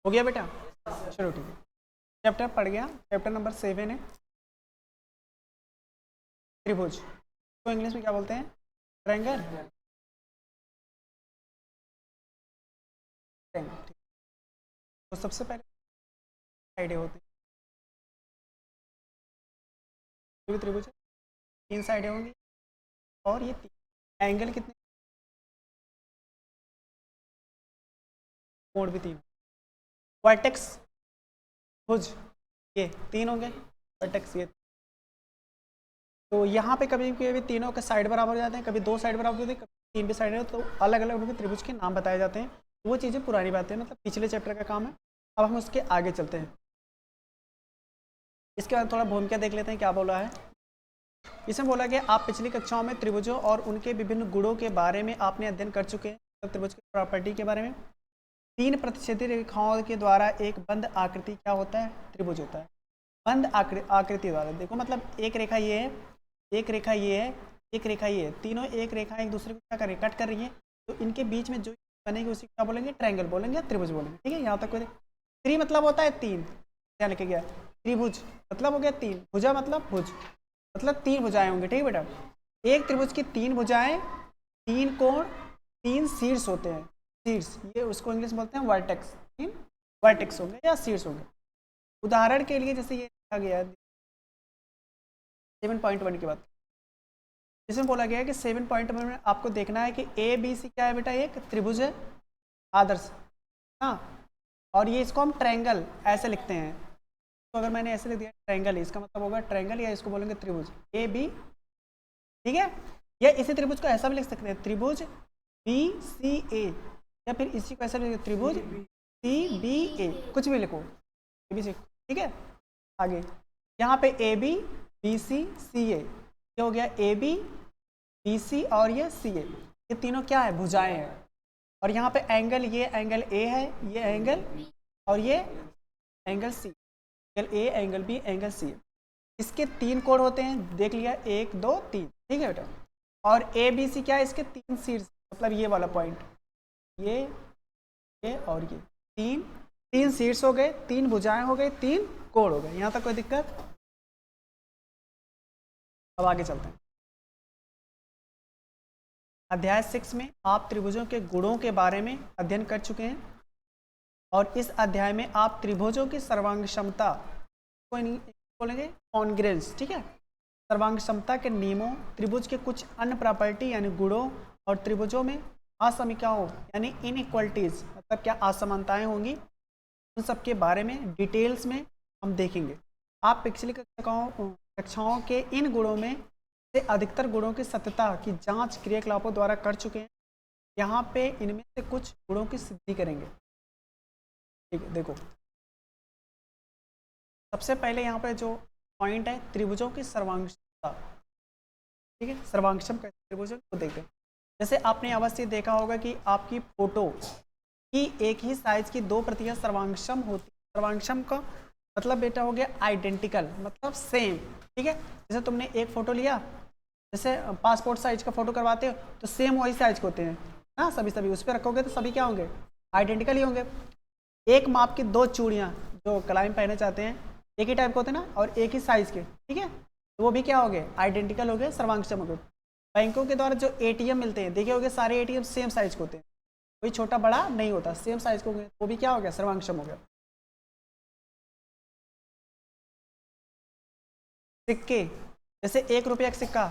हो गया बेटा, चलो ठीक है। चैप्टर पढ़ गया, चैप्टर नंबर 7 है त्रिभुज, तो इंग्लिश में क्या बोलते हैं, ट्रायंगल। तो सबसे पहले आइडिया होते हैं, त्रिभुज 3 साइडें होंगी और ये 3 एंगल कितने, कोण भी 3, वर्टेक्स भुज ये 3 होंगे, वर्टेक्स ये। तो यहाँ पे कभी कभी तीनों के साइड बराबर हो जाते हैं, कभी 2 साइड बराबर होते हैं, कभी 3 भी साइड है, तो अलग अलग उनके त्रिभुज के नाम बताए जाते हैं। वो चीज़ें पुरानी बातें हैं, मतलब पिछले चैप्टर का काम है। अब हम उसके आगे चलते हैं। इसके बाद थोड़ा भूमिका देख लेते हैं क्या बोला है। इसमें बोला गया आप पिछली कक्षाओं में त्रिभुजों और उनके विभिन्न गुणों के बारे में आपने अध्ययन कर चुके हैं, तो त्रिभुज की प्रॉपर्टी के बारे में। 3 प्रतिच्छेदी रेखाओं के द्वारा एक बंद आकृति क्या होता है, त्रिभुज होता है। बंद आकृति द्वारा, देखो मतलब एक रेखा ये है, एक रेखा ये है, एक रेखा ये है, तीनों एक रेखा एक दूसरे को क्या कर रही है, कट कर रही है, तो इनके बीच में जो बनेगी उसी क्या बोलेंगे, ट्रायंगल बोलेंगे, त्रिभुज बोलेंगे। ठीक है, यहाँ तक कोई। त्रि मतलब होता है 3, क्या लिखे गया, त्रिभुज मतलब हो गया 3, भुजा मतलब भुज, मतलब 3 भुजाएं होंगे। ठीक है बेटा, एक त्रिभुज की 3 भुजाएं, 3 कोण, 3 शीर्ष होते हैं, शीर्ष, ये उसको इंग्लिश बोलते हैं वर्टेक्स, 3 वर्टेक्स होंगे या शीर्ष होंगे। उदाहरण के लिए जैसे ये लिखा गया है 7.1 की बात, इसमें बोला गया है कि 7.1 में आपको देखना है कि ए बी सी क्या है बेटा, एक त्रिभुज है आदर्श, हाँ, और ये इसको हम ट्रायंगल ऐसे लिखते हैं। तो अगर मैंने ऐसे लिख दिया ट्रायंगल, इसका मतलब होगा ट्रायंगल, या इसको बोलेंगे त्रिभुज ए बी। ठीक है, या इसी त्रिभुज को ऐसा भी लिख सकते हैं, त्रिभुज बी सी ए, या फिर इसी को ऐसा भी लिख, त्रिभुज सी बी ए, कुछ भी लिखो, ए बी सी। ठीक है, आगे यहाँ पे ए बी बी सी सी ए, ये हो गया ए बी बी सी और ये सी ए, ये तीनों क्या है, भुजाएं हैं। और यहाँ पे एंगल, ये एंगल ए है, ये एंगल, और ये angle C, angle A angle B angle C. इसके 3 कोण होते हैं, देख लिया, 1 2 3। ठीक है बेटा, और ए बी सी क्या है, इसके 3 शीर्ष, मतलब ये वाला पॉइंट, ये और ये 3 शीर्ष हो गए, 3 भुजाएं हो गई, 3 कोण हो गए। यहाँ तक कोई दिक्कत। अब आगे चलते हैं। अध्याय 6 में आप त्रिभुजों के गुणों के बारे में अध्ययन कर चुके हैं, और इस अध्याय में आप त्रिभुजों की सर्वांग क्षमता को बोलेंगे कॉन्ग्रेंस। ठीक है, सर्वांग क्षमता के नियमों, त्रिभुज के कुछ अन्य प्रॉपर्टी यानी गुणों, और त्रिभुजों में असमीकाओं यानी इनइक्वलिटीज, मतलब क्या असमानताएं होंगी, उन सब के बारे में डिटेल्स में हम देखेंगे। आप पिछली कक्षाओं के इन गुणों में से अधिकतर गुणों की सत्यता की जांच क्रियाकलापों द्वारा कर चुके हैं। यहाँ पे इनमें से कुछ गुणों की सिद्धि करेंगे। ठीक है, देखो सबसे पहले यहाँ पे जो पॉइंट है, त्रिभुजों की सर्वांगक्षमता। ठीक है, सर्वांगक्षम त्रिभुजों को देखते हैं। जैसे आपने अवश्य देखा होगा कि आपकी फोटो की एक ही साइज की 2 प्रतियां सर्वांगक्षम होती है। सर्वांगक्षम का मतलब बेटा हो गया आइडेंटिकल, मतलब सेम। ठीक है, जैसे तुमने एक फोटो लिया, जैसे पासपोर्ट साइज का फोटो करवाते हो, तो सेम वही साइज के होते हैं ना, सभी उस पर रखोगे तो सभी क्या होंगे, आइडेंटिकल ही होंगे। एक माप की 2 चूड़ियाँ जो क्लाइंट पहनना चाहते हैं, एक ही टाइप के होते हैं ना, और एक ही साइज के, ठीक है, तो वो भी क्या हो गए, आइडेंटिकल हो गए, सर्वांगक्षम हो गए। बैंकों के द्वारा जो एटीएम मिलते हैं, देखे होंगे सारे एटीएम सेम साइज के होते हैं, कोई छोटा बड़ा नहीं होता, सेम साइज के हो गए, वो भी क्या हो गया, सर्वांगक्षम हो गया। सिक्के, जैसे 1 रुपया का सिक्का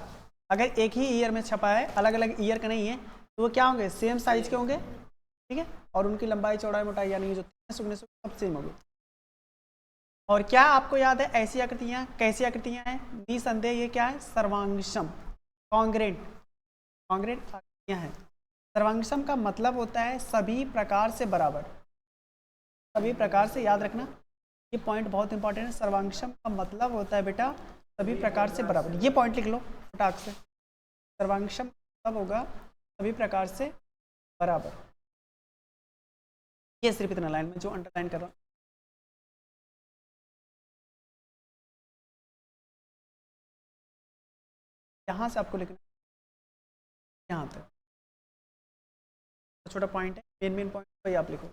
अगर एक ही ईयर में छपा है, अलग अलग ईयर का नहीं है, तो वो क्या होंगे, सेम साइज के होंगे। ठीक है, और उनकी लंबाई चौड़ाई मोटाई यानी जो सब सेम होगी। और क्या आपको याद है, ऐसी आकृतियां, कैसी आकृतियां हैं, निसंदेह ये क्या है, सर्वांगक्षम, कॉन्ग्रेंट, कॉन्ग्रेंट आकृतियां हैं। सर्वांगक्षम का मतलब होता है सभी प्रकार से बराबर, सभी प्रकार से, याद रखना ये पॉइंट बहुत इंपॉर्टेंट है। सर्वांगक्षम का मतलब होता है बेटा सभी प्रकार से बराबर, ये पॉइंट लिख लो फटाक से। सर्वांगक्षम मतलब होगा सभी प्रकार से बराबर, ये सिर्फ इतना लाइन में जो अंडरलाइन कर रहा हूँ। यहाँ से आपको लिखना, यहाँ तक छोटा पॉइंट है, मेन पॉइंट वही आप लिखो।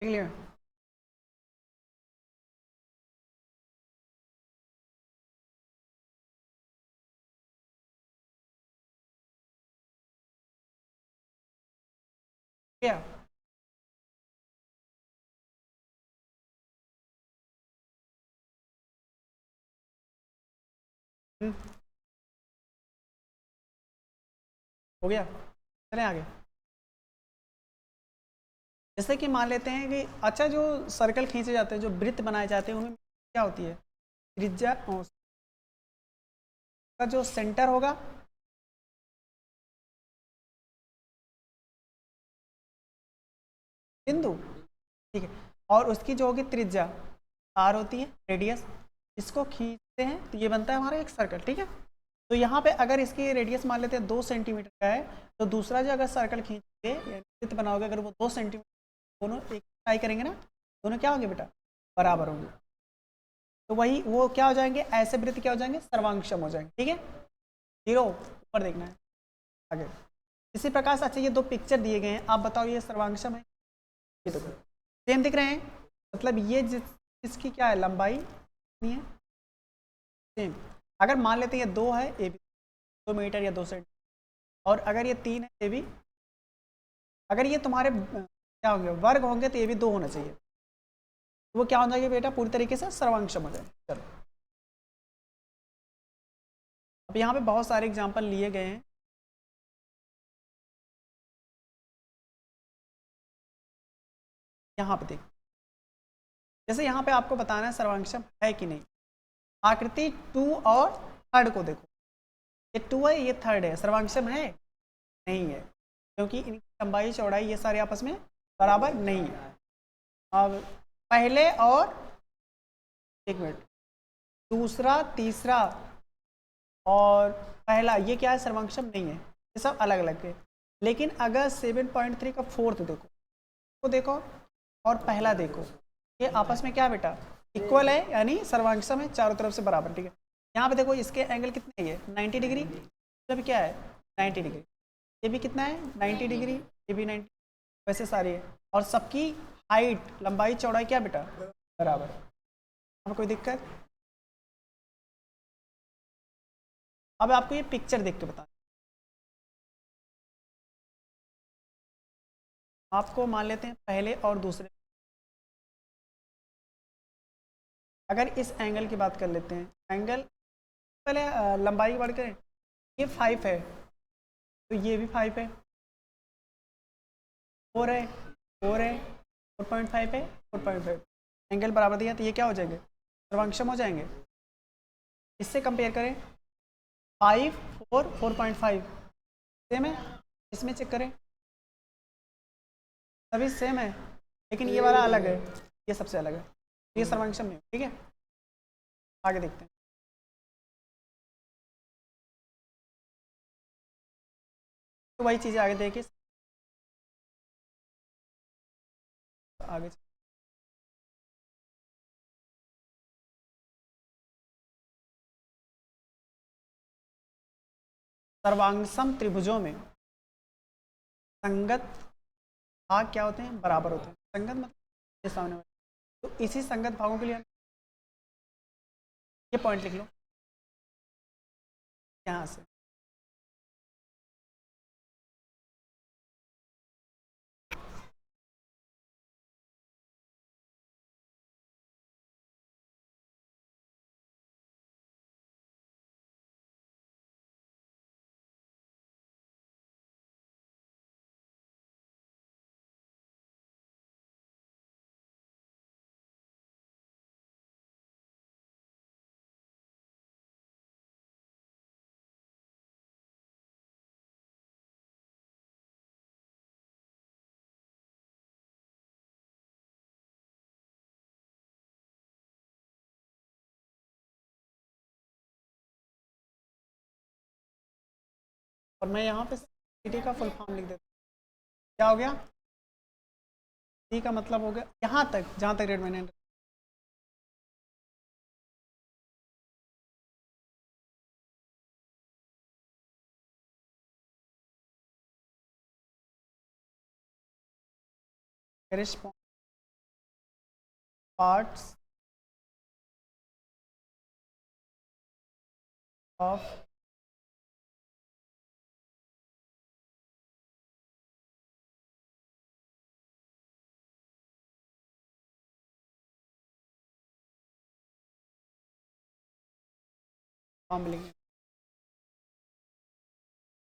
देख लिया। क्या हो गया, चलें आगे। जैसे कि मान लेते हैं कि अच्छा जो सर्कल खींचे जाते हैं, जो वृत्त बनाए जाते हैं, उनमें क्या होती है, त्रिज्या का जो सेंटर होगा, बिंदु, ठीक है, और उसकी जो होगी त्रिज्या आर होती है, रेडियस, इसको खींचते हैं तो ये बनता है हमारा एक सर्कल, ठीक है। तो यहाँ पे अगर इसकी रेडियस मान लेते हैं 2 सेंटीमीटर का है, तो दूसरा जो अगर सर्कल खींचोगे या वृत्त बनाओगे, अगर वो 2 सेंटीमीटर, दोनों एक ट्राई करेंगे ना, दोनों क्या होंगे बेटा, बराबर होंगे। तो वही वो क्या हो जाएंगे, ऐसे वृत्त क्या हो जाएंगे, सर्वांगसम हो जाएंगे, ठीक है। जीरो ऊपर देखना है आगे। इसी प्रकार से अच्छा ये दो पिक्चर दिए गए हैं, आप बताओ ये सर्वांगसम है, ये देखो सेम दिख रहे हैं, मतलब ये इसकी क्या है, लंबाई कितनी है, सेम। अगर मान लेते हैं ये 2 है, ये भी 2 मीटर या 2 सेंटीमीटर, और अगर ये 3 है, ये भी, अगर ये तुम्हारे क्या होंगे, वर्ग होंगे, तो ये भी 2 होना चाहिए, तो वो क्या हो जाएगा बेटा, पूरी तरीके से सर्वांगसम हो जाएगा। चलो अब यहाँ पे बहुत सारे एग्जाम्पल लिए गए हैं। यहाँ पे देख, जैसे यहाँ पे आपको बताना है सर्वांगसम है कि नहीं। आकृति 2 और थर्ड को देखो, ये 2 है, ये थर्ड है, सर्वांगसम है, नहीं है, क्योंकि इनकी लंबाई चौड़ाई ये सारे आपस में बराबर नहीं है। अब पहले और, एक मिनट, दूसरा तीसरा और पहला, ये क्या है, सर्वांगसम नहीं है, ये सब अलग अलग है। लेकिन अगर 7.3 का फोर्थ देखो, वो देखो, और पहला देखो, ये आपस में क्या है बेटा, इक्वल है, यानी सर्वांगसम है, चारों तरफ से बराबर, ठीक है। यहाँ पे देखो इसके एंगल कितने हैं, ये 90 डिग्री, मतलब क्या है 90 डिग्री, ये भी कितना है 90 डिग्री, ये भी 90, वैसे सारी है, और सबकी हाइट, लंबाई चौड़ाई क्या बेटा, बराबर। हमें कोई दिक्कत। अब आपको ये पिक्चर देख के बता, आपको मान लेते हैं पहले और दूसरे, अगर इस एंगल की बात कर लेते हैं, एंगल पहले लंबाई की बात करें, ये 5 है, तो ये भी 5 है, 4 है, 4 है, 4.5 है, 4.5, एंगल बराबर दिया, तो ये क्या हो जाएंगे, सर्वांगसम हो जाएंगे। इससे कंपेयर करें, 5, 4, 4.5 सेम है, इसमें चेक करें, सभी सेम है, लेकिन ये वाला अलग है, ये सबसे अलग है, ये सर्वांगसम में, ठीक है। आगे देखते हैं, तो वही चीज़ें आगे देखिए, आगे सर्वांगसम त्रिभुजों में संगत भाग क्या होते हैं, बराबर होते हैं। संगत मतलब ये सामने वाले, तो इसी संगत भागों के लिए हम ये पॉइंट लिख लो यहाँ से, और मैं यहाँ पे सी का फुल फॉर्म लिख देता हूँ, क्या हो गया, सी का मतलब हो गया यहाँ तक, जहाँ तक रेड मैंने करिस्पॉन्ड पार्ट्स ऑफ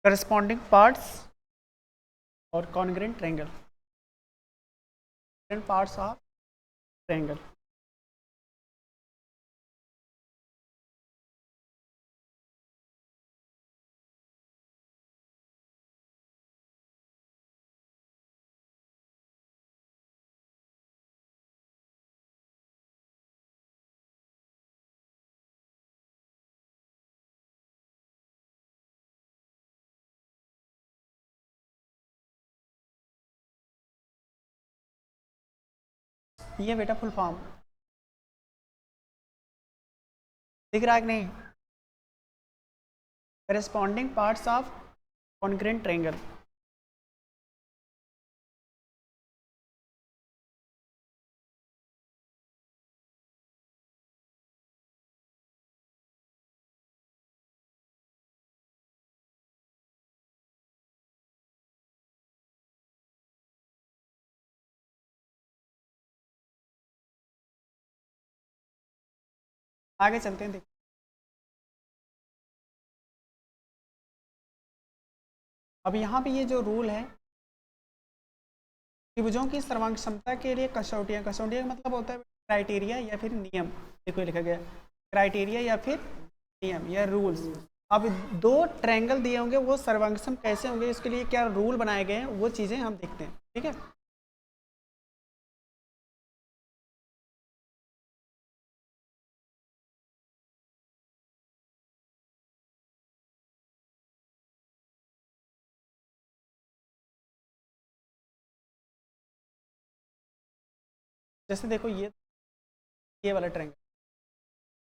करस्पॉन्डिंग पार्ट्स और congruent triangle, parts of triangle. ये बेटा फुल फॉर्म दिख रहा है कि नहीं? Corresponding parts of congruent triangle. आगे चलते हैं, देखो अब यहाँ पे ये जो रूल है, त्रिभुजों की सर्वांग क्षमता के लिए कसौटियाँ, कसौटियाँ का मतलब होता है क्राइटेरिया या फिर नियम। देखो ये लिखा गया क्राइटेरिया या फिर नियम या रूल्स। अब दो ट्रायंगल दिए होंगे, वो सर्वांगसम कैसे होंगे, इसके लिए क्या रूल बनाए गए हैं, वो चीज़ें हम देखते हैं। ठीक है, जैसे देखो ये वाला ट्रायंगल,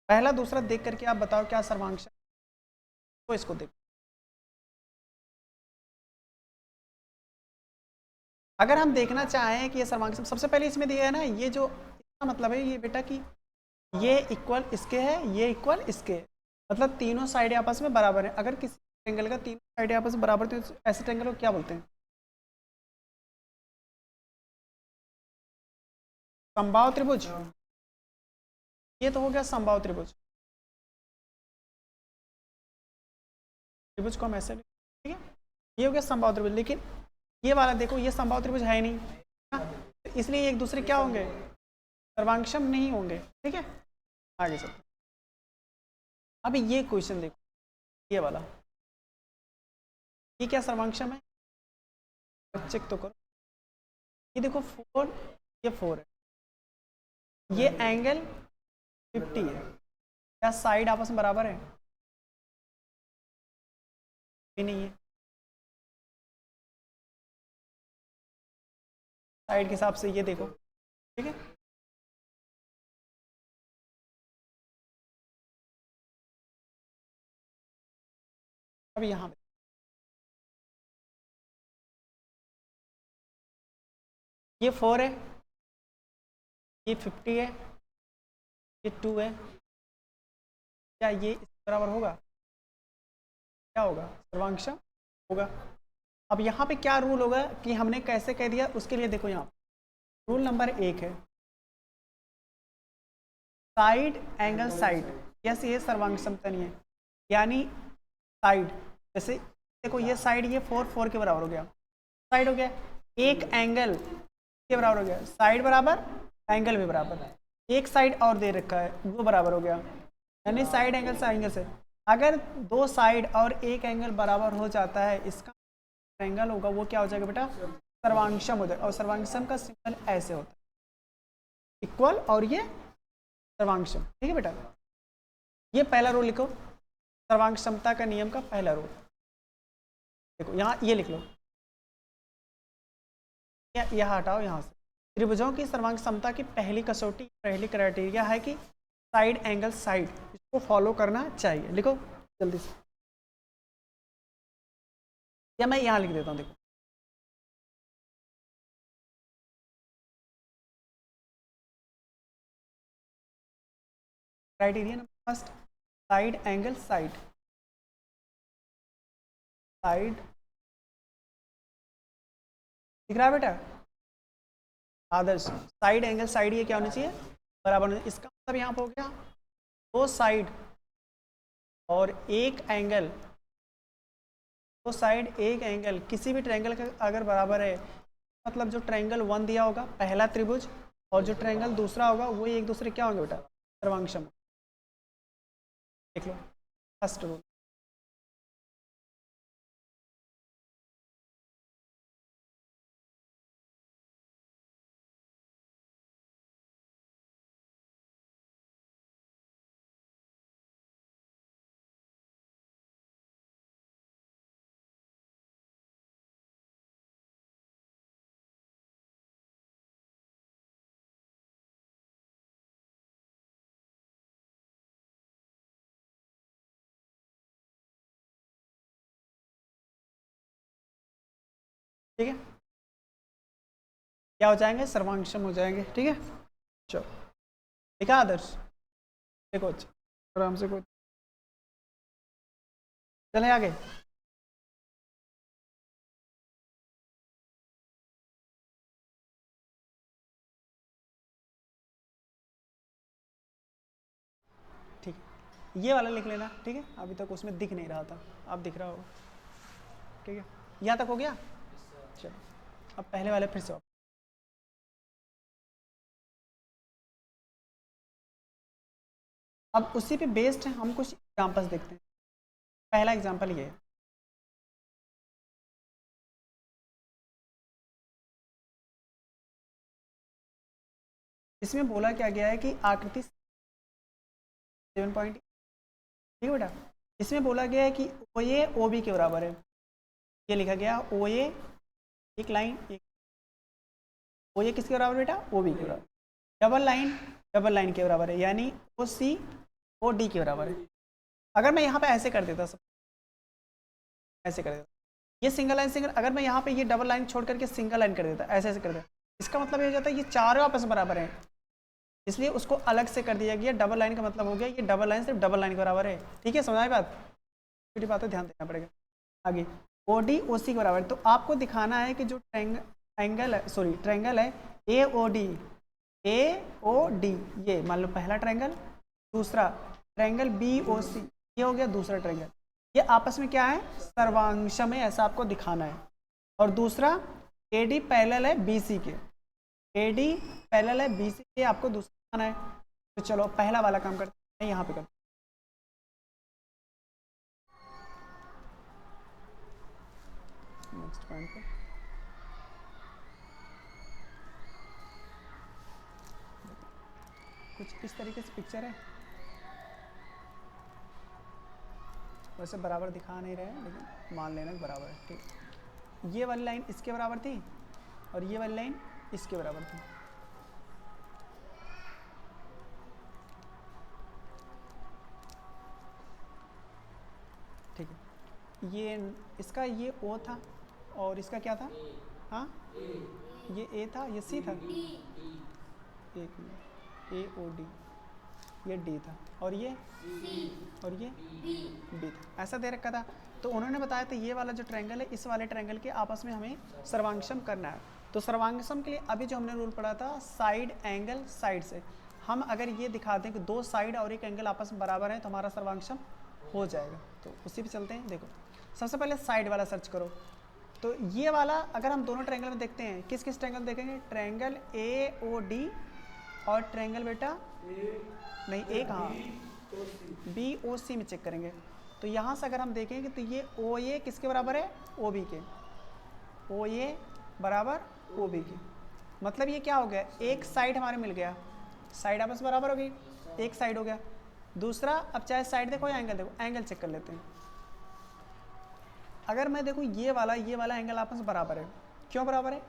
पहला दूसरा देख करके आप बताओ क्या सर्वांश है, तो इसको देखो। अगर हम देखना चाहें कि ये सर्वांग, सबसे पहले इसमें दिया है ना, ये जो इसका मतलब है ये बेटा कि ये इक्वल इसके है, ये इक्वल इसके है, मतलब तीनों साइड आपस में बराबर है। अगर किसी ट्रायंगल का तीनों साइड आपस में बराबर, तो ऐसे ट्रायंगल को क्या बोलते हैं? समबाहु त्रिभुज। ये तो हो गया समबाहु त्रिभुज, त्रिभुज को हम ऐसे ठीक है, ये हो गया समबाहु त्रिभुज। लेकिन ये वाला देखो, ये समबाहु त्रिभुज है ही नहीं, तो इसलिए एक दूसरे क्या होंगे, सर्वांगसम नहीं होंगे। ठीक है, आगे चलते। अभी ये क्वेश्चन देखो, ये वाला, ये क्या सर्वांगसम है, चेक तो करो। ये देखो 4, ये 4 है, ये एंगल 50 है, क्या साइड आपस में बराबर है? भी नहीं है, साइड के हिसाब से ये देखो। ठीक है, अब यहाँ पे ये 4 है, ये 50 है, ये 2 है, क्या ये इस बराबर होगा? क्या होगा, सर्वांगसम होगा। अब यहाँ पे क्या रूल होगा कि हमने कैसे कह दिया, उसके लिए देखो यहाँ रूल नंबर 1 है साइड एंगल साइड। यस, ये सर्वांग समता नहीं है, यानी साइड, जैसे देखो ये साइड, ये 4 4 के बराबर हो गया, साइड हो गया, एक एंगल के बराबर हो गया, साइड बराबर एंगल भी बराबर, एक साइड और दे रखा है वो बराबर हो गया, यानी साइड एंगल से एंगल से। अगर दो साइड और एक एंगल बराबर हो जाता है, इसका एंगल होगा वो क्या हो जाएगा बेटा, सर्वांगसम हो जाएगा। और सर्वांगसम का सिंबल ऐसे होता है, इक्वल, और ये सर्वांगसम। ठीक है बेटा, ये पहला रूल लिखो, सर्वांग समता का नियम का पहला रूल। देखो यहाँ ये लिख लो, यह हटाओ यहाँ से। त्रिभुजों की सर्वांग समता की पहली कसौटी, पहली क्राइटेरिया है कि साइड एंगल साइड, इसको फॉलो करना चाहिए। लिखो जल्दी से, या मैं यहाँ लिख देता हूँ, देखो criteria number first, side angle side, side दिख रहा है बेटा? आदर्श साइड एंगल साइड ये क्या होनी चाहिए? बराबर होनी चाहिए। इसका मतलब यहाँ पर हो गया दो साइड और एक एंगल, दो साइड एक एंगल किसी भी ट्रायंगल का अगर बराबर है, मतलब जो ट्रायंगल 1 दिया होगा पहला त्रिभुज और जो ट्रायंगल दूसरा होगा वो एक दूसरे क्या होंगे बेटा? सर्वांगसम। देख लो फर्स्ट रूल। ठीक है, क्या हो जाएंगे? सर्वांगसम हो जाएंगे। ठीक है, चलो ठीक है आदर्श, देखो अच्छा आराम से, कोई चले आगे। ठीक है, ये वाला लिख लेना। ठीक है, अभी तक उसमें दिख नहीं रहा था, अब दिख रहा होगा। ठीक है, यहाँ तक हो गया। चलो अब पहले वाले फिर से वापस। अब उसी पे बेस्ड हम कुछ एग्जांपल्स देखते हैं। पहला एग्जांपल ये है, इसमें बोला क्या गया है कि आकृति 7 पॉइंट, ठीक है बेटा, इसमें बोला गया है कि ओ ए ओ बी के बराबर है। ये लिखा गया ओ ए, एक लाइन, एक ओ ए किसके बराबर बेटा? ओ बी के बराबर। डबल लाइन के बराबर है, यानी ओ सी ओ डी के बराबर है। अगर मैं यहाँ पे ऐसे कर देता, सब ऐसे कर देता, ये सिंगल लाइन सिंगल, अगर मैं यहाँ पे ये डबल लाइन छोड़ करके सिंगल लाइन कर देता, ऐसे ऐसे कर देता, इसका मतलब ये हो जाता है ये चारों आपस में बराबर हैं, इसलिए उसको अलग से कर दिया गया। डबल लाइन का मतलब हो गया ये डबल लाइन सिर्फ डबल लाइन के बराबर है। ठीक है, समझ आई बात? छोटी बात है, ध्यान देना पड़ेगा। आगे ओ डी ओ सी के बराबर है, तो आपको दिखाना है कि जो ट्रायंगल है ए ओ डी, ए ओ डी, ये मान लो पहला ट्रायंगल, दूसरा ट्रायंगल बी ओ सी, ये हो गया दूसरा ट्रायंगल, ये आपस में क्या है? सर्वांगसम है, ऐसा आपको दिखाना है। और दूसरा ए डी पैरेलल है बी सी के, ए डी पैरेलल है बी सी के, आपको दूसरा दिखाना है। तो चलो पहला वाला काम करते हैं, यहाँ पे करते हैं नेक्स्ट पॉइंट पे। कुछ इस तरीके से पिक्चर है, वैसे बराबर दिखा नहीं रहे हैं लेकिन मान लेना बराबर है। ठीक, ये वाली लाइन इसके बराबर थी और ये वाली लाइन इसके बराबर थी। ठीक है, ये इसका ये ओ था और इसका क्या था? हाँ, ये ए था, ये सी था, एक मिनट, ए ओ डी, ये डी था और ये और ये बी था, ऐसा दे रखा था। तो उन्होंने बताया था ये वाला जो ट्रायंगल है इस वाले ट्रायंगल के आपस में हमें सर्वांगसम करना है। तो सर्वांगसम के लिए अभी जो हमने रूल पढ़ा था साइड एंगल साइड से, हम अगर ये दिखा दें कि दो साइड और एक एंगल आपस में बराबर है तो हमारा सर्वांगसम हो जाएगा। तो उसी पे चलते हैं। देखो सबसे पहले साइड वाला सर्च करो, तो ये वाला अगर हम दोनों ट्रायंगल में देखते हैं, किस किस ट्रायंगल देखेंगे? ट्रायंगल ए ओ डी और ट्रायंगल बेटा नहीं, एक हाँ बी ओ सी में चेक करेंगे। तो यहाँ से अगर हम देखेंगे तो ये ओ ए किसके बराबर है? ओ बी के, ओ ए बराबर ओ बी के, मतलब ये क्या हो गया? एक साइड हमारे मिल गया, साइड आपस बराबर हो गई, एक साइड हो गया। दूसरा, अब चाहे साइड देखो या एंगल देखो, एंगल चेक कर लेते हैं। अगर मैं देखूँ ये वाला एंगल आपस में बराबर है, क्यों बराबर है?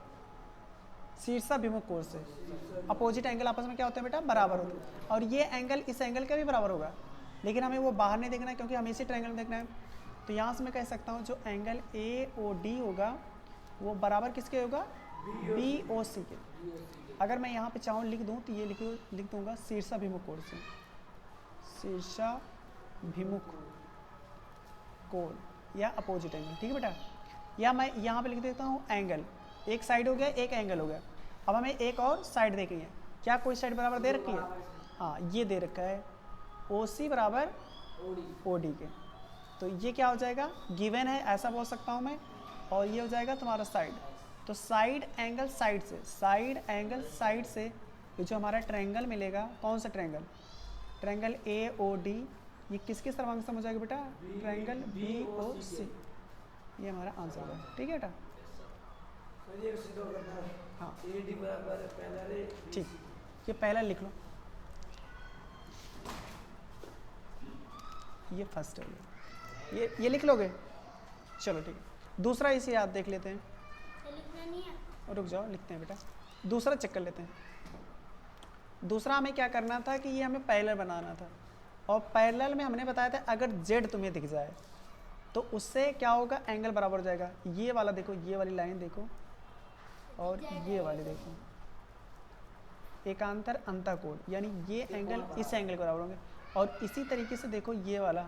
शीर्षाभिमुख कोण से अपोजिट एंगल आपस में क्या होते हैं बेटा? बराबर होते हैं। और ये एंगल इस एंगल का भी बराबर होगा, लेकिन हमें वो बाहर नहीं देखना है क्योंकि हमें इसी ट्रायंगल में देखना है। तो यहाँ से मैं कह सकता हूँ जो एंगल ए ओ डी होगा वो बराबर किसके होगा? बी ओ सी के। अगर मैं यहाँ पे चाहूँ लिख दूँ तो ये लिख दूँगा शीर्षाभिमुख कोण से, शीर्षाभिमुख कोण या अपोजिट एंगल, ठीक है बेटा। या मैं यहाँ पे लिख देता हूँ एंगल, एक साइड हो गया, एक एंगल हो गया। अब हमें एक और साइड देखनी है, क्या कोई साइड बराबर दे रखी है? हाँ, ये दे रखा है OC बराबर OD के। तो ये क्या हो जाएगा, गिवन है ऐसा बोल सकता हूँ मैं। और ये हो जाएगा तुम्हारा साइड। तो साइड एंगल साइड से, साइड एंगल साइड से ये जो हमारा ट्रायंगल मिलेगा, कौन सा ट्रायंगल? ट्रायंगल AOD, ये किसके सर्वांग हो जाएगा बेटा? Triangle BOC। ये हमारा आंसर होगा, ठीक है बेटा। हाँ ठीक, ये पहला लिख लो, ये फर्स्ट है, ये लिख लोगे? चलो ठीक है। दूसरा इसे याद देख लेते हैं, लिखना नहीं है, रुक जाओ लिखते हैं बेटा। दूसरा चेक कर लेते हैं। दूसरा हमें क्या करना था कि ये हमें पैरेलल बनाना था, और पैरेलल में हमने बताया था अगर जेड तुम्हें दिख जाए तो उससे क्या होगा, एंगल बराबर हो जाएगा। ये वाला देखो, ये वाली लाइन देखो और ये वाली देखो, एकांतर अंतःकोण, यानी ये एंगल इस एंगल के बराबर होंगे। और इसी तरीके से देखो ये वाला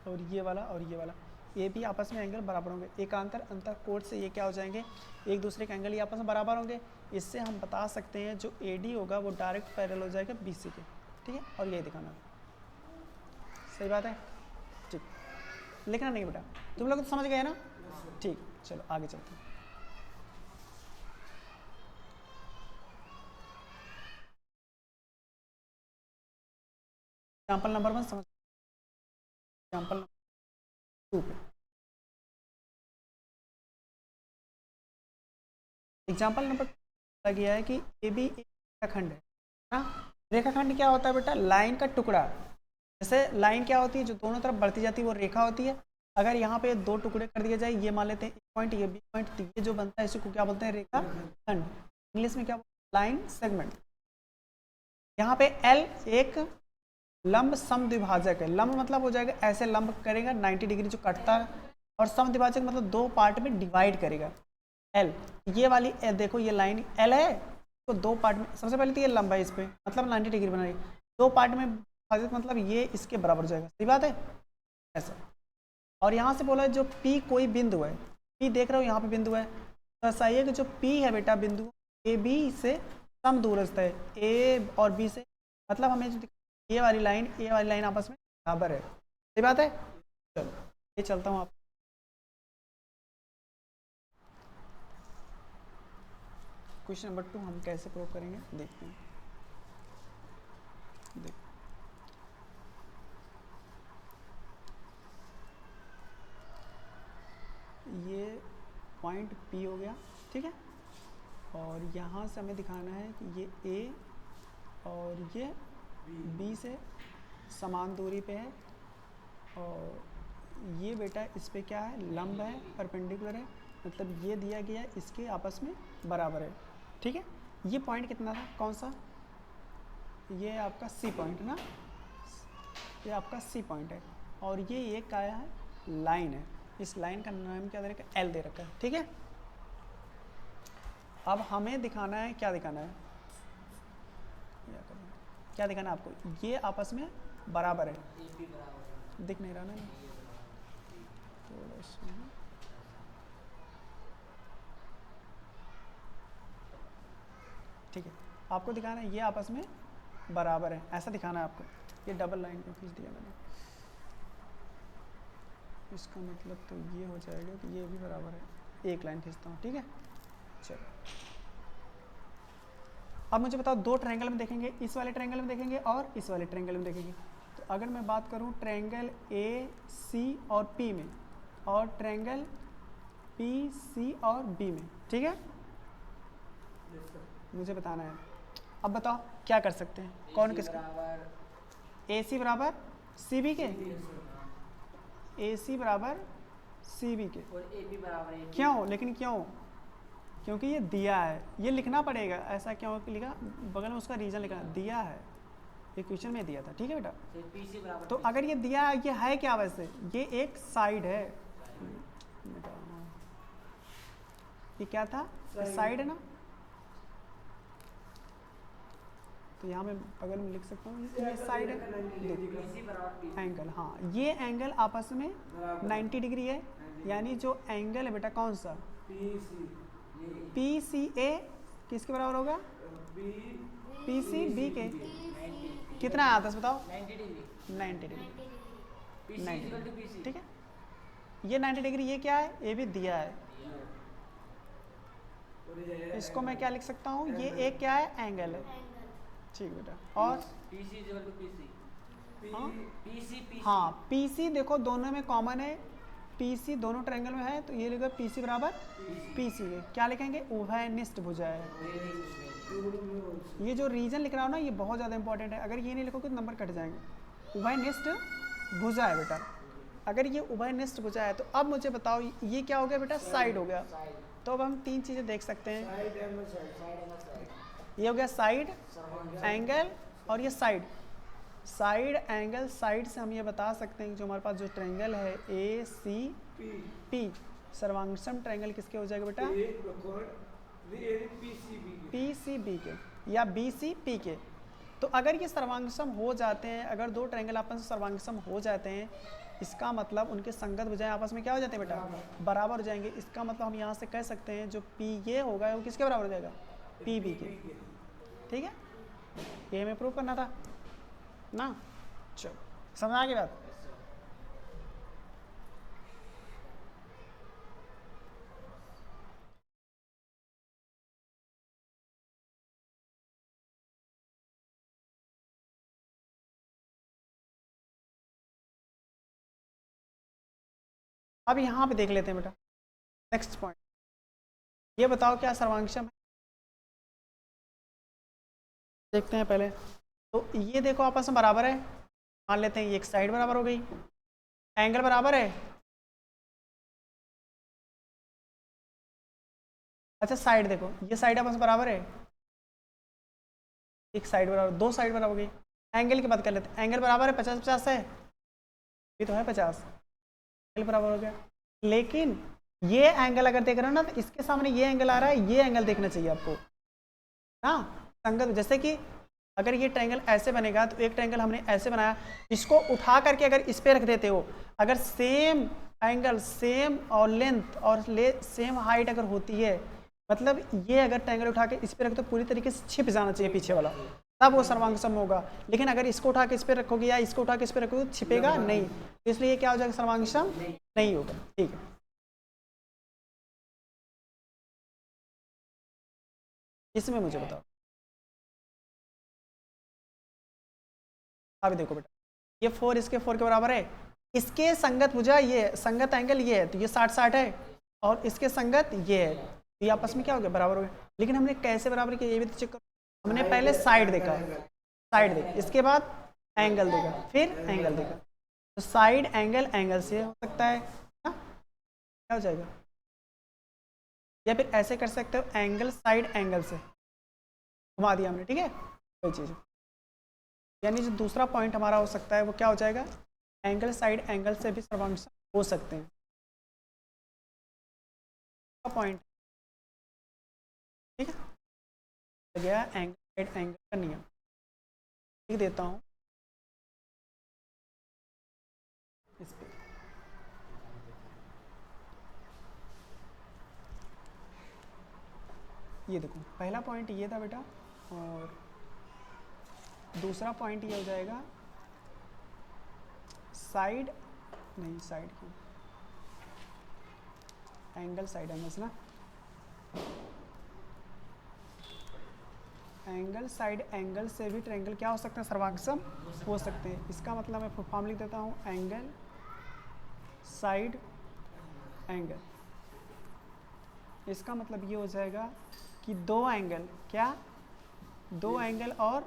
और ये वाला और ये वाला, ये भी आपस में एंगल बराबर होंगे। एकांतर अंतःकोण से ये क्या हो जाएंगे, एक दूसरे के एंगल ये आपस में बराबर होंगे। इससे हम बता सकते हैं जो AD होगा वो डायरेक्ट पैरेलल हो जाएगा BC के, ठीक है। और यही दिखाना, सही बात है, ठीक। लिखना नहीं बेटा, तुम लोग तो समझ गए ना, ठीक। चलो आगे चलते हैं। एग्जाम्पल नंबर 1 समझ, एग्जाम्पल नंबर 2 पे, एग्जाम्पल नंबर गया है कि AB एक रेखाखंड है ना। रेखाखंड क्या होता है बेटा? लाइन का टुकड़ा। जैसे लाइन क्या होती है, जो दोनों तरफ बढ़ती जाती है वो रेखा होती है। अगर यहाँ पे दो टुकड़े कर दिए जाए, ये मान लेते हैं एक पॉइंट, ये B पॉइंट, तो ये जो बनता है इसी को क्या बोलते हैं? रेखाखंड। इंग्लिश में क्या बोलते हैं? Line segment. यहाँ पे L एक लंब समद्विभाजक है। लंब मतलब हो जाएगा ऐसे लंब करेगा 90 डिग्री जो कटता है, और समद्विभाजक मतलब दो पार्ट में डिवाइड करेगा। L, ये वाली L देखो, ये लाइन L है, तो दो पार्ट में, सबसे पहले तो ये लंबा है इस पे, मतलब 90 डिग्री बना रही, दो पार्ट में विभाजित, मतलब ये इसके बराबर हो जाएगा, सही बात है ऐसा। और यहाँ से बोला जो P कोई बिंदु है, P देख रहे हो यहाँ पे बिंदु है, तो ऐसा है कि जो P है बेटा बिंदु AB से समदूरस्थ है, A और B से, मतलब हमें जो ये वाली लाइन आपस में बराबर है, सही बात है। चलो ये चलता हूँ आप, क्वेश्चन नंबर 2 हम कैसे प्रूव करेंगे देखते हैं। देखो ये पॉइंट P हो गया, ठीक है, और यहाँ से हमें दिखाना है कि ये A और ये B से समान दूरी पे है, और ये बेटा इस पे क्या है? लंब है, परपेंडिकुलर है, मतलब ये दिया गया है इसके आपस में बराबर है, ठीक है। ये पॉइंट कितना था, कौन सा? ये आपका C पॉइंट ना, ये आपका C पॉइंट है, और ये एक आया है लाइन है, इस लाइन का नाम क्या दे रखा है? L दे रखा है, ठीक है। अब हमें दिखाना है, क्या दिखाना है, क्या दिखाना है आपको? ये आपस में बराबर है, दिख नहीं रहा ना, थोड़ा सा ठीक है, आपको दिखाना है ये आपस में बराबर है, ऐसा दिखाना है आपको। ये डबल लाइन को खींच दिया मैंने, इसका मतलब तो ये हो जाएगा कि ये भी बराबर है, एक लाइन खींचता हूँ, ठीक है। चलो अब मुझे बताओ, दो ट्रायंगल में देखेंगे, इस वाले ट्रायंगल में देखेंगे और इस वाले ट्रायंगल में देखेंगे। तो अगर मैं बात करूँ ट्रायंगल AC और P में, और ट्रायंगल PC और B में, ठीक है, मुझे बताना है। अब बताओ क्या कर सकते हैं, कौन किसका? AC बराबर CB के, AC बराबर CB के, और AB बराबर है, क्यों? लेकिन क्यों? क्योंकि ये दिया है, ये लिखना पड़ेगा, ऐसा क्यों लिखा? बगल में उसका रीजन लिखा दिया है, ये क्वेश्चन में दिया था, ठीक है बेटा। PC बराबर, तो अगर ये दिया है, ये है क्या वैसे? ये एक साइड है, ये क्या था? साइड है ना, तो यहाँ मैं बगल में लिख सकता हूँ ये साइड है, BC बराबर PC। एंगल, हाँ ये एंगल आपस में 90 डिग्री है, यानी जो एंगल है बेटा कौन सा, पी सी ए किसके बराबर होगा, पी सी बी के, कितना आया था बताओ, 90 degree. 90 degree, 90 90 equal two degree, PC। ठीक है। ये 90 डिग्री, ये क्या है, ये भी दिया है, इसको मैं क्या लिख सकता हूँ, ये एक क्या है, एंगल है, ठीक बेटा। और PC इक्वल टू PC। हाँ PC हाँ पी सी देखो दोनों में कॉमन है, पी सी दोनों ट्रायंगल में है, तो ये लिखो पी सी बराबर पी सी के क्या लिखेंगे, उभयनिष्ठ भुजा है। ये जो रीजन लिख रहा हूँ ना ये बहुत ज़्यादा इंपॉर्टेंट है, अगर ये नहीं लिखोगे तो नंबर कट जाएंगे। उभयनिष्ठ भुजा है बेटा, अगर ये उभयनिष्ठ भुजा है तो अब मुझे बताओ ये क्या हो गया बेटा, साइड हो गया। तो अब हम तीन चीज़ें देख सकते हैं, ये हो गया साइड, एंगल और ये साइड। साइड एंगल साइड से हम ये बता सकते हैं कि जो हमारे पास जो ट्रायंगल है ए सी पी, सर्वांगसम ट्रायंगल किसके हो जाएगा बेटा, पी सी बी के या बी सी पी के। तो अगर ये सर्वांगसम हो जाते हैं, अगर दो ट्रायंगल आपस में सर्वांगसम हो जाते हैं, इसका मतलब उनके संगत भुजाएं आपस में क्या हो जाते हैं बेटा, बराबर हो जाएंगे। इसका मतलब हम यहाँ से कह सकते हैं जो पी ये होगा वो किसके बराबर हो जाएगा, पी बी के, ठीक है। ये हमें प्रूव करना था ना, चलो समझ आ गई बात। अब यहाँ पे देख लेते हैं बेटा नेक्स्ट पॉइंट, ये बताओ क्या सर्वांगसम है, देखते हैं पहले। तो ये देखो आपस में बराबर है, मान लेते हैं ये एक साइड बराबर हो गई, एंगल बराबर है, अच्छा साइड देखो ये साइड आपस में बराबर है, एक साइड बराबर, दो साइड बराबर हो गई। एंगल की बात कर लेते हैं, एंगल बराबर है 50-50 है, ये तो है 50, एंगल बराबर हो गया। लेकिन ये एंगल अगर देख रहे हो ना तो इसके सामने ये एंगल आ रहा है, ये एंगल देखना चाहिए आपको ना संगत। जैसे कि अगर ये ट्रायंगल ऐसे बनेगा तो एक ट्रायंगल हमने ऐसे बनाया, इसको उठा करके अगर इस पे रख देते हो, अगर सेम एंगल सेम और लेंथ और सेम हाइट अगर होती है, मतलब ये अगर ट्रायंगल उठा के इस पे रख दो पूरी तरीके से छिप जाना चाहिए पीछे वाला, तब वो सर्वांगसम होगा। लेकिन अगर इसको उठा के इस पे रखोगे या इसको उठा के इस पे रखोगे तो छिपेगा नहीं, तो इसलिए क्या हो जाएगा, सर्वांगसम नहीं होगा, ठीक है। इसमें मुझे बताओ, अभी देखो बेटा ये 4 इसके 4 के बराबर है, इसके संगत भुजा ये है, संगत एंगल ये है, तो ये 60-60 है, और इसके संगत ये है, तो ये आपस में क्या हो गया, बराबर हो गया। लेकिन हमने कैसे बराबर किया ये भी तो चेक करो, हमने पहले साइड देखा, साइड देखा, इसके बाद एंगल देखा, फिर एंगल देखा, तो साइड एंगल एंगल से हो सकता है ना, क्या हो जाएगा, या फिर ऐसे कर सकते हो एंगल साइड एंगल से घुमा दिया हमने, ठीक है कोई चीज़। यानी जो दूसरा पॉइंट हमारा हो सकता है वो क्या हो जाएगा, एंगल साइड एंगल से भी सर्वांगसम हो सकते हैं, पॉइंट ठीक है। गया एंगल साइड एंगल का नियम, लिख देता हूँ इस पे, ये देखो पहला पॉइंट ये था बेटा, और दूसरा पॉइंट ये हो जाएगा साइड, नहीं साइड की एंगल साइड एंगल से ना, एंगल साइड एंगल से भी ट्रायंगल क्या हो सकते हैं, सर्वांगसम हो सकते हैं। इसका मतलब मैं फॉर्म लिख देता हूँ, एंगल साइड एंगल, इसका मतलब ये हो जाएगा कि दो एंगल, क्या दो एंगल और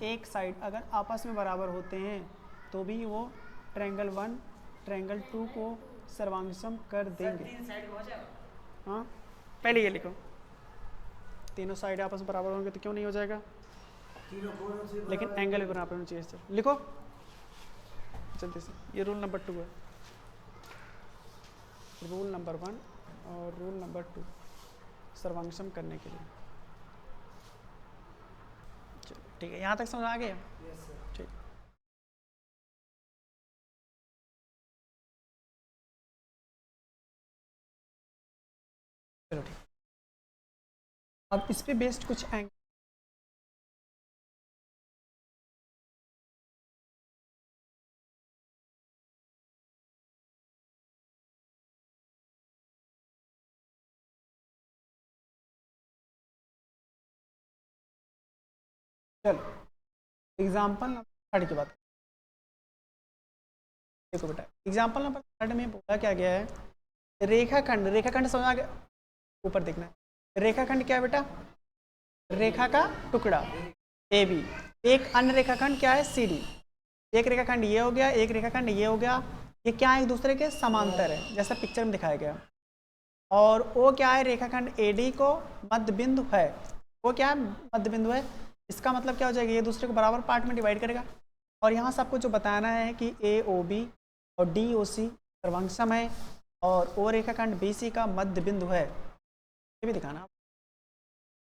एक साइड अगर आपस में बराबर होते हैं तो भी वो ट्रायंगल 1 ट्रायंगल 2 को सर्वांगसम कर देंगे। 3 साइड हो जाएगा, हाँ पहले ये लिखो, तीनों साइड आपस में बराबर होंगे तो क्यों नहीं हो जाएगा, लेकिन एंगल भी बराबर होना चाहिए। इससे लिखो जल्दी से, ये रूल नंबर 2 है, रूल नंबर 1 और रूल नंबर 2 सर्वांगसम करने के लिए। चलो ठीक है, यहाँ तक समझ आ गया? ठीक। चलो ठीक। अब इस पे बेस्ड कुछ एंगल चलो एग्जाम्पल नंबर 3 की बात। देखो बेटा, एग्जाम्पल नंबर 3 में बोला क्या गया है, रेखाखंड, रेखाखंड समझ आ गया? ऊपर देखना है, रेखाखंड क्या है बेटा? रेखा का टुकड़ा ए बी। एक अन्य रेखाखंड क्या है? C D. एक रेखाखंड ये हो गया, एक रेखाखंड ये हो गया। ये क्या है? एक दूसरे के समांतर है, जैसा पिक्चर में दिखाया गया। और वो क्या है? रेखाखंड ए डी को मध्य बिंदु है। वो क्या है? मध्य बिंदु है। इसका मतलब क्या हो जाएगा? ये दूसरे को बराबर पार्ट में डिवाइड करेगा। और यहाँ सबको जो बताना है कि ए ओ बी और डी ओ सी सर्वांगसम है और ओ रेखाखंड बी सी का मध्य बिंदु है, ये भी दिखाना।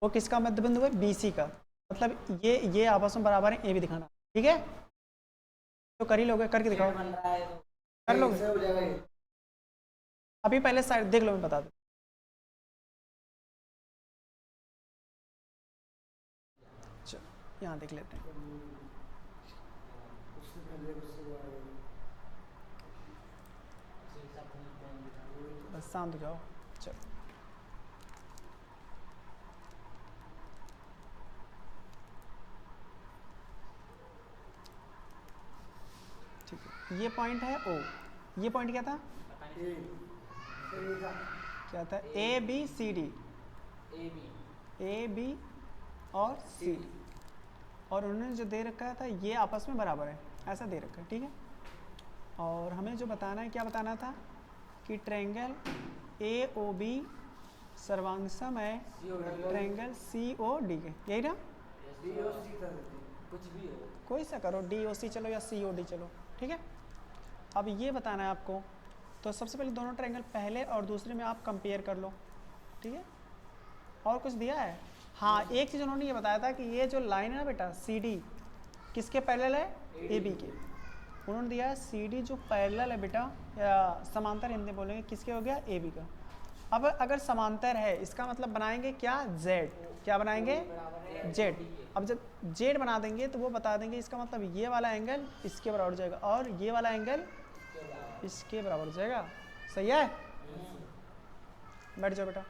वो किसका मध्य बिंदु है? बी सी का। मतलब ये आपस में बराबर है, ये भी दिखाना। ठीक है, तो कर ही लोगे, करके दिखाओ। कर लोगे? अभी पहले साइड देख लो, मैं बता दूँ। चलो यहाँ देख लेते हैं। बस शांत हो जाओ। चलो ठीक है, ये पॉइंट है ओ। ये पॉइंट क्या था? क्या था? A B C D. A B और सी डी। और उन्होंने जो दे रखा था ये आपस में बराबर है, ऐसा दे रखा है। ठीक है, और हमें जो बताना है, क्या बताना था कि ट्रायंगल ए ओ बी सर्वांगसम है ट्रायंगल सी ओ डी के। यही ना? कुछ भी हो, कोई सा करो, डी ओ सी चलो या सी ओ डी चलो। ठीक है, अब ये बताना है आपको। तो सबसे पहले दोनों ट्रायंगल पहले और दूसरे में आप कंपेयर कर लो। ठीक है, और कुछ दिया है? हाँ, एक चीज़ उन्होंने ये बताया था कि ये जो लाइन है ना बेटा, सी डी किसके पैरेलल है? ए बी के। उन्होंने दिया है सी डी जो पैरेलल है बेटा, या समांतर हिंदी बोलेंगे, किसके हो गया? ए बी का। अब अगर समांतर है, इसका मतलब बनाएंगे क्या? जेड। क्या बनाएंगे? जेड। अब जब जेड बना देंगे तो वो बता देंगे, इसका मतलब ये वाला एंगल इसके बराबर हो जाएगा और ये वाला एंगल इसके बराबर हो जाएगा। सही है? बैठ जाओ बेटा।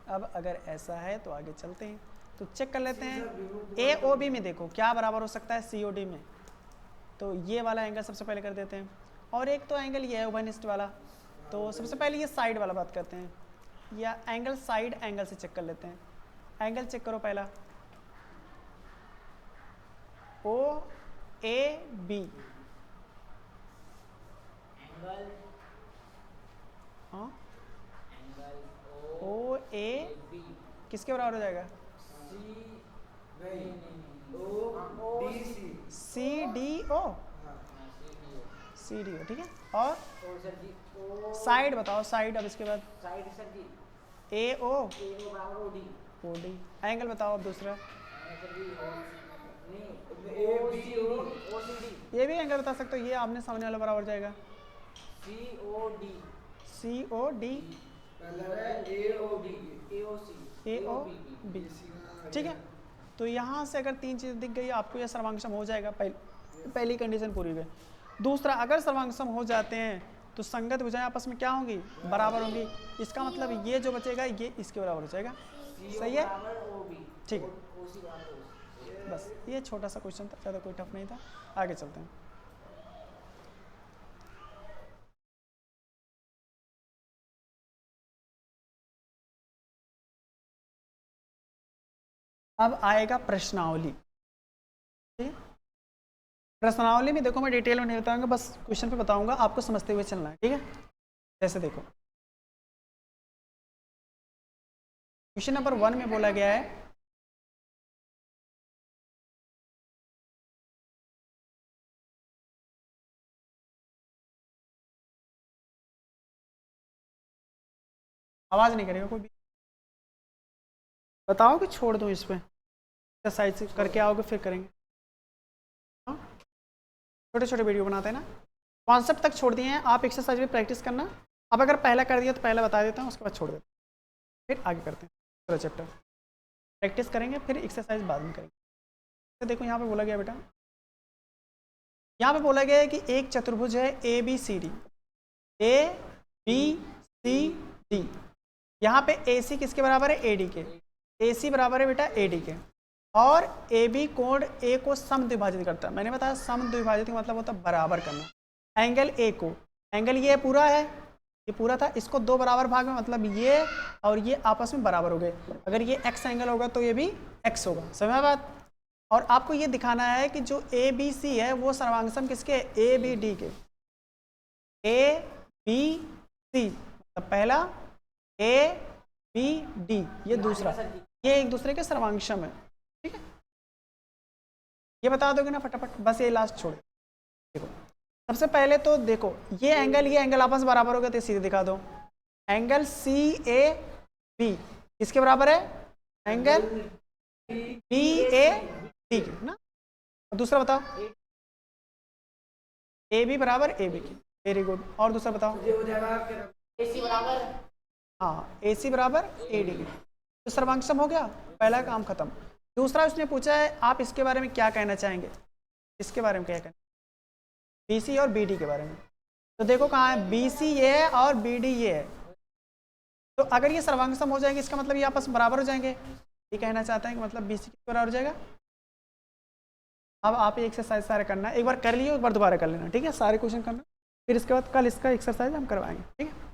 अब अगर ऐसा है तो आगे चलते हैं, तो चेक कर लेते हैं। ए ओ बी में देखो क्या बराबर हो सकता है सी ओ डी में। तो ये वाला एंगल सबसे पहले कर देते हैं, और एक तो एंगल ये है उभयनिष्ठ वाला। तो सबसे पहले ये साइड वाला बात करते हैं, या एंगल साइड एंगल से चेक कर लेते हैं। एंगल चेक करो पहला, ओ ए बी। हाँ, ओ ए किसके बराबर हो जाएगा? C D O. C D O, ठीक है। और साइड बताओ, साइड। अब इसके बाद ए ओ ओ डी। एंगल बताओ अब दूसरा। ये भी एंगल बता सकते हो, ये आपने सामने वाला बराबर जाएगा सी O D A O B. ठीक है, तो यहाँ से अगर तीन चीज़ दिख गई आपको, यह सर्वांगसम हो जाएगा। पहली कंडीशन पूरी हुई। दूसरा, अगर सर्वांगसम हो जाते हैं तो संगत भुजाएं आपस में क्या होंगी? बराबर होंगी। इसका मतलब ये जो बचेगा ये इसके बराबर हो जाएगा। सही है? ठीक है, बस ये छोटा सा क्वेश्चन था, ज़्यादा कोई टफ नहीं था। आगे चलते हैं। अब आएगा प्रश्नावली। प्रश्नावली में देखो मैं डिटेल में नहीं बताऊंगा, बस क्वेश्चन पे बताऊंगा, आपको समझते हुए चलना है। ठीक है, जैसे देखो क्वेश्चन नंबर 1 में बोला गया है आवाज नहीं करेगा कोई भी, बताओ कि छोड़ दूं इस पे। एक्सरसाइज करके आओगे फिर करेंगे। हाँ, छोटे छोटे वीडियो बनाते हैं ना, कॉन्सेप्ट तक छोड़ दिए हैं, आप एक्सरसाइज में प्रैक्टिस करना। अब अगर पहला कर दिया तो पहला बता देता हूँ, उसके बाद छोड़ देता हूँ, फिर आगे करते हैं पूरा चैप्टर। प्रैक्टिस करेंगे फिर एक्सरसाइज बाद में करेंगे। तो देखो यहाँ पे बोला गया बेटा, यहाँ पे बोला गया है कि एक चतुर्भुज है A B C D, A B C D. यहाँ पे ए सी किसके बराबर है? ए डी के। ए सी बराबर है बेटा ए डी के, और ए बी कोण ए को समद्विभाजित करता है। मैंने बताया समद्विभाजित का मतलब होता है बराबर करना। एंगल ए को, एंगल ये पूरा है, ये पूरा था, इसको दो बराबर भाग में, मतलब ये और ये आपस में बराबर हो गए। अगर ये एक्स एंगल होगा तो ये भी एक्स होगा, समझ बात। और आपको ये दिखाना है कि जो ए बी सी है वो सर्वांग किसके? ए बी डी के। ए बी सी मतलब पहला, ए बी डी ये दूसरा, ये एक दूसरे के सर्वांगसम है, ठीक है। ये बता दोगे ना फटाफट, बस ये लास्ट छोड़े। देखो सबसे पहले तो देखो ये एंगल आपस में बराबर हो गए तो सीधे दिखा दो। एंगल सी ए बी किसके बराबर है? एंगल बी ए डी के ना। दूसरा बताओ, ए बी बराबर ए बी की, वेरी गुड। और दूसरा बताओ, AC बराबर, हाँ ए सी बराबर ए डी की। तो सर्वांगसम हो गया, पहला काम खत्म। दूसरा उसने पूछा है आप इसके बारे में क्या कहना चाहेंगे, इसके बारे में क्या कहना, बी सी और बी डी के बारे में। तो देखो कहाँ है, बी सी ये है और बी डी ये है। तो अगर ये सर्वांगसम हो जाएंगे इसका मतलब ये आपस में बराबर हो जाएंगे। ये कहना चाहते हैं कि मतलब बी सी किस बराबर हो जाएगा। अब आप ये एक्सरसाइज सारे करना है, एक बार कर लियो, एक बार दोबारा कर लेना, ठीक है। सारे क्वेश्चन करना, फिर इसके बाद कल इसका एक्सरसाइज हम करवाएंगे, ठीक है।